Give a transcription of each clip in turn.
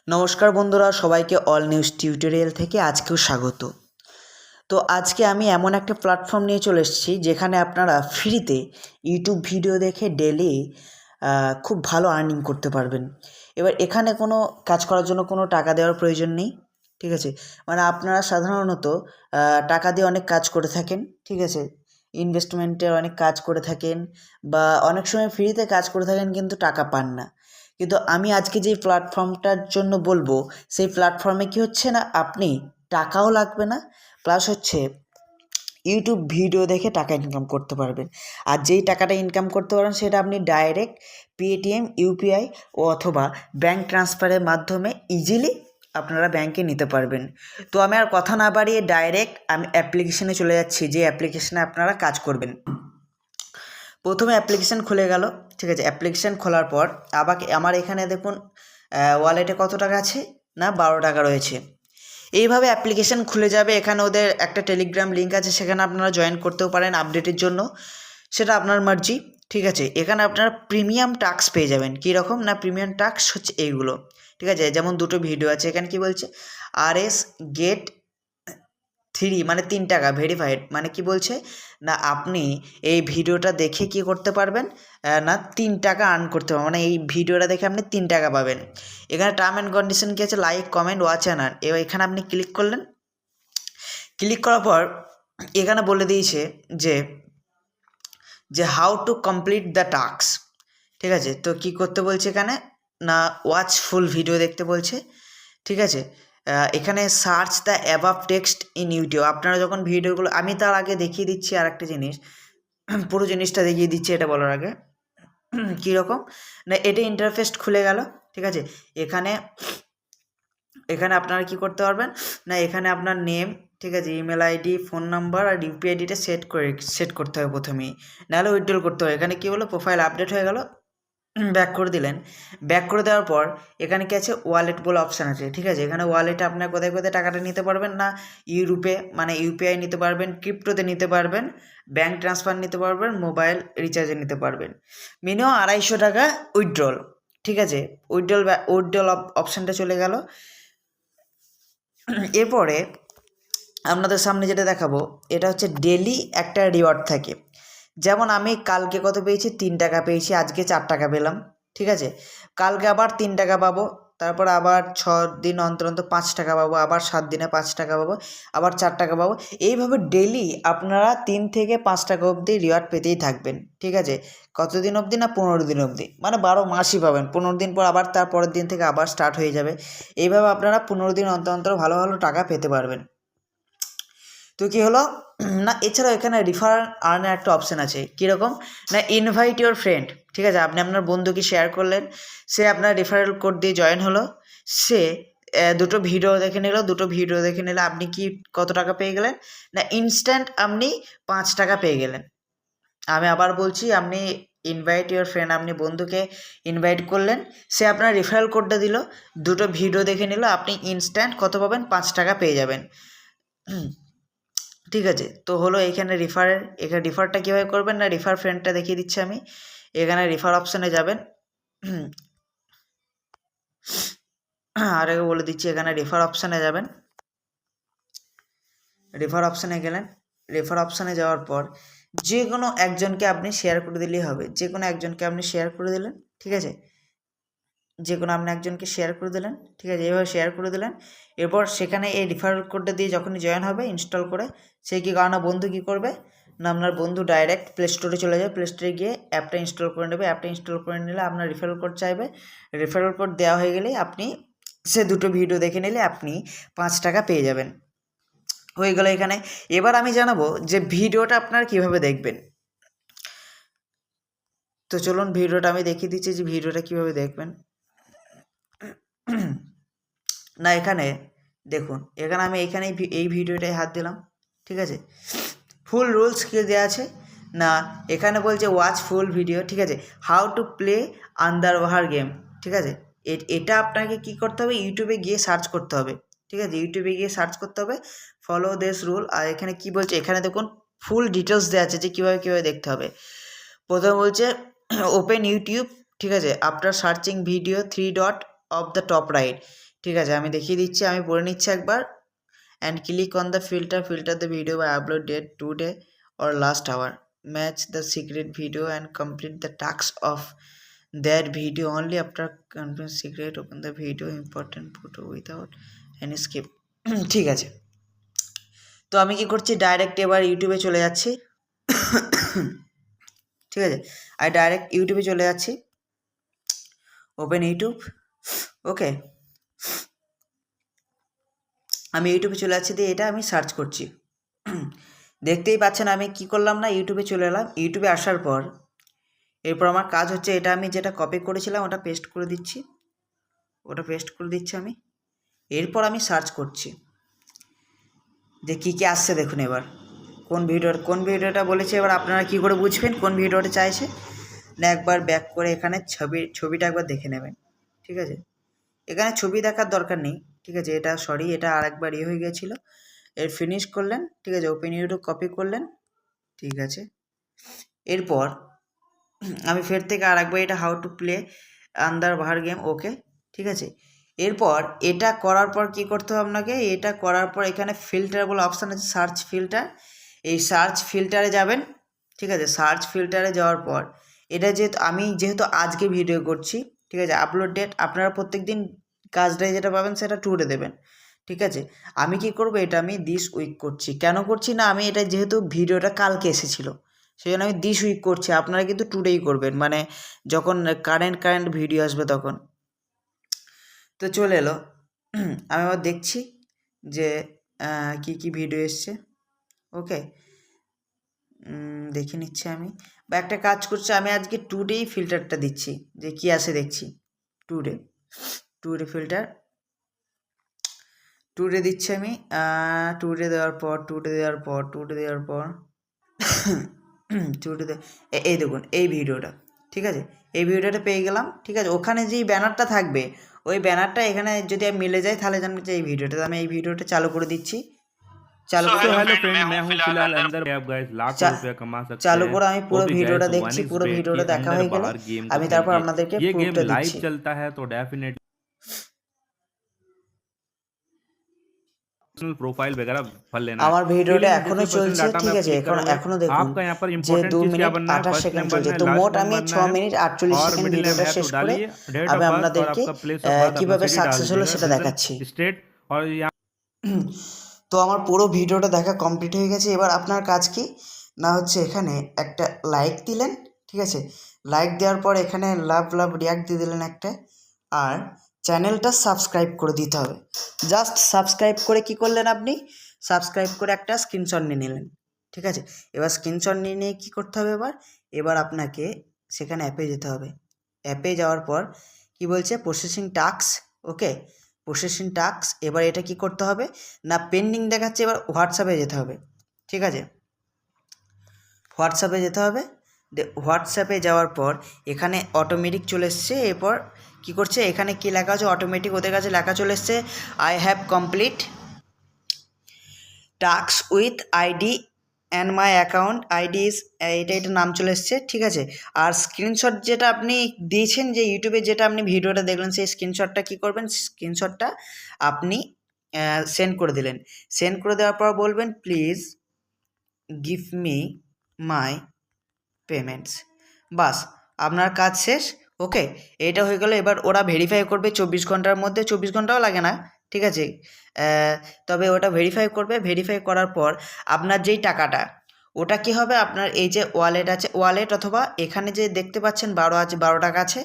নমস্কার বন্ধুরা, সবাইকে অল নিউজ টিউটোরিয়াল থেকে আজকেও স্বাগত। তো আজকে আমি এমন একটা প্ল্যাটফর্ম নিয়ে চলে এসেছি যেখানে আপনারা ফ্রিতে ইউটিউব ভিডিও দেখে ডেলি খুব ভালো আর্নিং করতে পারবেন। এবার এখানে কোনো কাজ করার জন্য কোনো টাকা দেওয়ার প্রয়োজন নেই, ঠিক আছে। মানে আপনারা সাধারণত টাকা দিয়ে অনেক কাজ করে থাকেন, ঠিক আছে, ইনভেস্টমেন্টের অনেক কাজ করে থাকেন বা অনেক সময় ফ্রিতে কাজ করে থাকেন কিন্তু টাকা পান না। কিন্তু আমি আজকে যে প্ল্যাটফর্মটার জন্য বলবো, সেই প্ল্যাটফর্মে কী হচ্ছে না, আপনি টাকাও লাগবে না, প্লাস হচ্ছে ইউটিউব ভিডিও দেখে টাকা ইনকাম করতে পারবেন। আর যেই টাকাটা ইনকাম করতে পারবেন সেটা আপনি ডাইরেক্ট পেটিএম, ইউপিআই ও অথবা ব্যাঙ্ক ট্রান্সফারের মাধ্যমে ইজিলি আপনারা ব্যাংকে নিতে পারবেন। তো আমি আর কথা না বাড়িয়ে ডাইরেক্ট আমি অ্যাপ্লিকেশানে চলে যাচ্ছি, যে অ্যাপ্লিকেশানে আপনারা কাজ করবেন। প্রথমে অ্যাপ্লিকেশান খুলে গেল, ঠিক আছে। অ্যাপ্লিকেশান খোলার পর আমার এখানে দেখুন ওয়ালেটে কত টাকা আছে না, 12 টাকা রয়েছে। এইভাবে অ্যাপ্লিকেশান খুলে যাবে। এখানে ওদের একটা টেলিগ্রাম লিঙ্ক আছে, সেখানে আপনারা জয়েন করতেও পারেন আপডেটের জন্য, সেটা আপনার মার্জি, ঠিক আছে। এখানে আপনারা প্রিমিয়াম টাস্ক পেয়ে যাবেন। কীরকম না, প্রিমিয়াম টাস্ক হচ্ছে এইগুলো, ঠিক আছে। যেমন দুটো ভিডিও আছে, এখানে কি বলছে, RS গেট 3 মানে 3 টাকা ভেরিফাইড, মানে কি বলছে না, আপনি এই ভিডিওটা দেখে কি করতে পারবেন না, 3 টাকা আর্ন করতে পারবেন। মানে এই ভিডিওটা দেখে আপনি 3 টাকা পাবেন। এখানে টার্ম অ্যান্ড কন্ডিশন কী আছে, like, comment, watch and earn. এবার এখানে আপনি ক্লিক করলেন। ক্লিক করার পর এখানে বলে দিয়েছে যে how to complete the task, ঠিক আছে। তো কি করতে বলছে এখানে না, ওয়াচ ফুল ভিডিও দেখতে বলছে, ঠিক আছে। এখানে search the above text in YouTube. আপনারা যখন ভিডিওগুলো, আমি তার আগে দেখিয়ে দিচ্ছি আর একটা জিনিস, পুরো জিনিসটা দেখিয়ে দিচ্ছি এটা বলার আগে। কীরকম না, এটা ইন্টারফেস খুলে গেল, ঠিক আছে। এখানে আপনারা কি করতে পারবেন না, এখানে আপনার নেম, ঠিক আছে, ইমেল আইডি, ফোন নাম্বার আর ইউপিআই আইডিটা সেট করতে হবে প্রথমেই, নাহলে উইথড্রল করতে হবে। এখানে কী হলো, প্রোফাইল আপডেট হয়ে গেল, ব্যাক করে দিলেন। ব্যাক করে দেওয়ার পর এখানে কি আছে, ওয়ালেট বলে অপশান আছে, ঠিক আছে। এখানে ওয়ালেটে আপনার কোথায় কোথায় টাকাটা নিতে পারবেন না, ইউরোপে মানে ইউপিআই নিতে পারবেন, ক্রিপ্টোতে নিতে পারবেন, ব্যাঙ্ক ট্রান্সফার নিতে পারবেন, মোবাইল রিচার্জে নিতে পারবেন। মিনিমাম 250 টাকা উইথড্রল, ঠিক আছে। উইথড্রল অপশানটা চলে গেল। এরপরে আপনাদের সামনে যেটা দেখাবো, এটা হচ্ছে ডেলি একটা রিওয়ার্ড থাকে। যেমন আমি কালকে কত পেয়েছি, 3 টাকা পেয়েছি, আজকে 4 টাকা পেলাম, ঠিক আছে। কালকে আবার 3 টাকা পাবো, তারপর আবার 6 দিন অন্তর অন্তর 5 টাকা পাবো, আবার 7 দিনে 5 টাকা পাবো, আবার 4 টাকা পাবো। এইভাবে ডেলি আপনারা 3 থেকে 5 টাকা অবধি রিওয়ার্ড পেতেই থাকবেন, ঠিক আছে। কতদিন অবধি না, 15 দিন অবধি, মানে 12 মাসই পাবেন। 15 দিন পর আবার তার পরের দিন থেকে আবার স্টার্ট হয়ে যাবে। এইভাবে আপনারা 15 দিন অন্তর অন্তর ভালো ভালো টাকা পেতে পারবেন। তো কী হলো না, এছাড়াও এখানে রিফার আর্নের একটা অপশান আছে। কীরকম না, ইনভাইট ইউর ফ্রেন্ড, ঠিক আছে। আপনি আপনার বন্ধুকে শেয়ার করলেন, সে আপনার রেফারেল কোড দিয়ে জয়েন হলো, সে দুটো ভিডিও দেখে নিল, আপনি কি কত টাকা পেয়ে গেলেন না, ইনস্ট্যান্ট আপনি 5 টাকা পেয়ে গেলেন। আমি আবার বলছি, আপনি ইনভাইট ইউর ফ্রেন্ড, আপনি বন্ধুকে ইনভাইট করলেন, সে আপনার রেফারেল কোডটা দিল, দুটো ভিডিও দেখে নিল, আপনি ইনস্ট্যান্ট কত পাবেন, 5 টাকা পেয়ে যাবেন, ঠিক আছে। তো হলো এখানে এখানে রিফারটা কীভাবে করবেন না, রিফার ফ্রেন্ডটা দেখিয়ে দিচ্ছি আমি। এখানে রিফার অপশানে যাবেন, আর আগে বলে দিচ্ছি, এখানে রিফার অপশানে যাবেন। রিফার অপশানে গেলেন, রিফার অপশানে যাওয়ার পর যে কোনো একজনকে আপনি শেয়ার করে দিলেই হবে। যে কোনো একজনকে আপনি শেয়ার করে দিলেন, ঠিক আছে। যে কোনো আপনি একজনকে শেয়ার করে দিলেন, ঠিক আছে। এইভাবে শেয়ার করে দিলেন। এরপর সেখানে এই রিফারেল কোডটা দিয়ে যখনই জয়েন হবে ইনস্টল করে, সে কী কারণে বন্ধু কী করবে না, আপনার বন্ধু ডাইরেক্ট প্লে স্টোরে চলে যাবে, প্লে স্টোরে গিয়ে অ্যাপটা ইনস্টল করে নেবে। অ্যাপটা ইনস্টল করে নিলে আপনার রিফারেল কোড চাইবে, রিফারেল কোড দেওয়া হয়ে গেলেই আপনি সে দুটো ভিডিও দেখে নিলে আপনি 5 টাকা পেয়ে যাবেন। হয়ে গেল এখানে। এবার আমি জানাবো যে ভিডিওটা আপনারা কীভাবে দেখবেন। তো চলুন ভিডিওটা আমি দেখিয়ে দিচ্ছি যে ভিডিওটা কীভাবে দেখবেন। না, এখানে দেখুন, এখানে আমি এই ভিডিওটায় হাত দিলাম, ঠিক আছে। ফুল রুলস কী দেওয়া আছে না, এখানে বলছে ওয়াচ ফুল ভিডিও, ঠিক আছে। How to play underwater game, ঠিক আছে। এটা আপনাকে কি করতে হবে, ইউটিউবে গিয়ে সার্চ করতে হবে, ঠিক আছে। ইউটিউবে গিয়ে সার্চ করতে হবে, ফলো দিস রুল। আর এখানে কি বলছে, এখানে দেখুন ফুল ডিটেলস দেওয়া আছে যে কীভাবে দেখতে হবে। প্রথমে বলছে ওপেন ইউটিউব, ঠিক আছে। After searching video 3 dot of the top right, ঠিক আছে, আমি দেখিয়ে দিচ্ছি, আমি পড়ে নিচ্ছি একবার। And click on the filter the video by upload date today or last hour, match the secret video and complete the task of that video only after confirm secret, open the video important photo without any skip. ঠিক আছে, তো আমি কি করছি, direct এবার ইউটিউবে চলে যাচ্ছি। ঠিক আছে, আমি ডাইরেক্ট ইউটিউবে চলে যাচ্ছি, ওপেন ইউটিউব। ওকে, আমি ইউটিউবে চলে যাচ্ছি, দিয়ে এটা আমি সার্চ করছি। দেখতেই পাচ্ছেন আমি কি করলাম না, ইউটিউবে চলে এলাম। ইউটিউবে আসার পর এরপর আমার কাজ হচ্ছে, এটা আমি যেটা কপি করেছিলাম ওটা পেস্ট করে দিচ্ছি, আমি। এরপর আমি সার্চ করছি যে কী কী আসছে। দেখুন এবার কোন ভিডিওটা বলেছে, এবার আপনারা কি করে বুঝবেন কোন ভিডিওটা চাইছে না, একবার ব্যাক করে এখানে ছবিটা একবার দেখে নেবেন। ঠিক আছে, এখানে ছবি দেখার দরকার নেই। ঠিক আছে, এটা আরেকবার হয়ে গিয়েছিলো, এর ফিনিশ করলেন। ঠিক আছে, ওপেন ইউটিউব কপি করলেন। ঠিক আছে, এরপর আমি ফের থেকে আরেকবার এটা হাউ টু প্লে আন্ডার ভার গেম। ওকে, ঠিক আছে, এরপর এটা করার পর কি করতে হবে আপনাকে, এটা করার পর এখানে ফিল্টার বলে অপশান আছে, সার্চ ফিল্টার। এই সার্চ ফিল্টারে যাবেন। ঠিক আছে, সার্চ ফিল্টারে যাওয়ার পর এটা যেহেতু আজকে ভিডিও করছি, ঠিক আছে, আপলোড ডেট আপনারা প্রত্যেক দিন কাজটায় যেটা পাবেন সেটা টুডে দেবেন। ঠিক আছে, আমি কি করব, এটা আমি দিস উইক করছি। কেন করছি না, আমি এটা যেহেতু ভিডিওটা কালকে এসেছিলো সেই জন্য আমি দিস উইক করছি। আপনারা কিন্তু টুডেই করবেন, মানে যখন কারেন্ট ভিডিও আসবে তখন। তো চলে এলো, আমি আবার দেখছি যে কি ভিডিও এসছে। ওকে, দেখে নিচ্ছি আমি, বা একটা কাজ করছি, আমি আজকে টুডেই ফিল্টারটা দিচ্ছি, যে কি আসে দেখছি। টুডে ফিল্টার টুডে দিচ্ছি আমি। টুডে দেওয়ার পর এই দেখুন এই ভিডিওটা। ঠিক আছে, এই ভিডিওটা পেয়ে গেলাম। ঠিক আছে, ওখানে যেই ব্যানারটা থাকবে ওই ব্যানারটা এখানে যদি মিলে যায় তাহলে জানবে যে এই ভিডিওটা। আমি এই ভিডিওটা চালু করে দিচ্ছি। চালু করে আমি পুরো ভিডিওটা দেখছি, পুরো ভিডিওটা দেখা হয়ে গেলে আমি তারপর আপনাদেরকে প্রুফটা দিচ্ছি। प्रोफाइल वगैरह भर लेना আমার है। ভিডিওটা फिलिंग এখনো डिस्क्रिप्शन চলছে। डाटा ঠিক में আছে, क्लिक करोगे, এখনো দেখুন आपका यहाँ पर যে इंपॉर्टेंट 2 चीज क्या মিনিট बनना है, 28 फर्स्ट সেকেন্ড नेम চলছে। बनना है, তো लास्ट মোট नेम আমি बनना 6 है মিনিট 48 और সেকেন্ড मिडिल नेम ভিডিওটা है শেষ तो করে डालिए। डेट আমি ऑफ बर्थ और আপনাদেরকে आपका प्लेस ऑफ बर्थ अपना কিভাবে सिटी डाल সাকসেস হলো दीजिएगा, সেটা দেখাচ্ছি। रीजन स्टेट और यहाँ তো আমার পুরো ভিডিওটা দেখা কমপ্লিট হয়ে গেছে। এবার আপনার কাজ কি না হচ্ছে, এখানে একটা লাইক দিলেন। ঠিক আছে, লাইক দেওয়ার পর এখানে লাভ রিয়াক্ট দিয়ে দিলেন একটা, আর চ্যানেলটা সাবস্ক্রাইব করে দিতে হবে। জাস্ট সাবস্ক্রাইব করে কি করলেন, আপনি সাবস্ক্রাইব করে একটা স্ক্রিনশট নিয়ে নিলেন। ঠিক আছে, এবার স্ক্রিনশট নিয়ে কী করতে হবে, এবার আপনাকে সেখানে অ্যাপে যেতে হবে। অ্যাপে যাওয়ার পর কি বলছে, প্রসেসিং টাস্ক। ওকে, প্রসেসিং টাস্ক। এবার এটা কি করতে হবে না, পেন্ডিং দেখাচ্ছে, এবার হোয়াটসঅ্যাপে যেতে হবে। ঠিক আছে, হোয়াটসঅ্যাপে যেতে হবে। হোয়াটসঅ্যাপে যাওয়ার পর এখানে অটোমেটিক চলে এসছে। এরপর কি করছে, এখানে কি লেখা আছে, অটোমেটিক ওদের কাছে লেখা চলে এসছে, I have complete task with ID and my account ID is, এটা নাম চলে এসছে। ঠিক আছে, আর স্ক্রিনশট যেটা আপনি দিয়েছেন, যে ইউটিউবে যেটা আপনি ভিডিওটা দেখলেন, সেই স্ক্রিনশটটা কী করবেন, স্ক্রিনশটটা আপনি সেন্ড করে দিলেন। সেন্ড করে দেওয়ার পর বলবেন, please give me my payments. বাস, আপনার কাজ শেষ। ওকে, এটা হয়ে গেল। এবার ওরা ভেরিফাই করবে 24 ঘন্টার মধ্যে, 24 ঘন্টাও লাগে না। ঠিক আছে, তবে ওটা ভেরিফাই করবে। ভেরিফাই করার পর আপনার যেই টাকাটা, ওটা কি হবে, আপনার এই যে ওয়ালেট আছে, ওয়ালেট অথবা এখানে যে দেখতে পাচ্ছেন 12 টাকা আছে,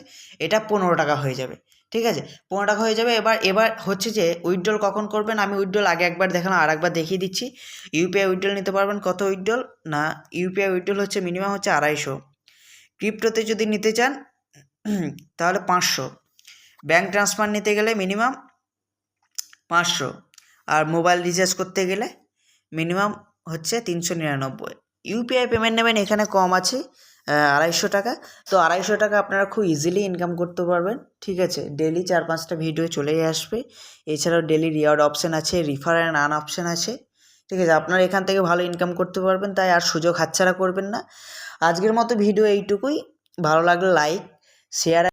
এটা 15 টাকা হয়ে যাবে। ঠিক আছে, 15 টাকা হয়ে যাবে। এবার হচ্ছে যে উইথড্রল কখন করবেন, আমি উইথড্রল আগে একবার দেখালাম, আর একবার দেখিয়ে দিচ্ছি। ইউপিআই উইথড্রল নিতে পারবেন। কত উইথড্রল না, ইউপিআই উইথড্রল হচ্ছে মিনিমাম হচ্ছে 250। ক্রিপ্টোতে যদি নিতে চান তাহলে 500। ব্যাঙ্ক ট্রান্সফার নিতে গেলে মিনিমাম 500, আর মোবাইল রিচার্জ করতে গেলে মিনিমাম হচ্ছে 399। ইউপিআই পেমেন্ট নেবেন, এখানে কম আছে 250 টাকা। তো 250 টাকা আপনারা খুব ইজিলি ইনকাম করতে পারবেন। ঠিক আছে, ডেলি 4-5টা ভিডিও চলেই আসবে। এছাড়াও ডেলি রিওয়ার্ড অপশান আছে, রিফার অ্যান্ড আর্ন অপশান আছে। ঠিক আছে, আপনারা এখান থেকে ভালো ইনকাম করতে পারবেন, তাই আর সুযোগ হাতছাড়া করবেন না। আজকের মতো ভিডিও এইটুকুই। ভালো লাগলে লাইক, শেয়ার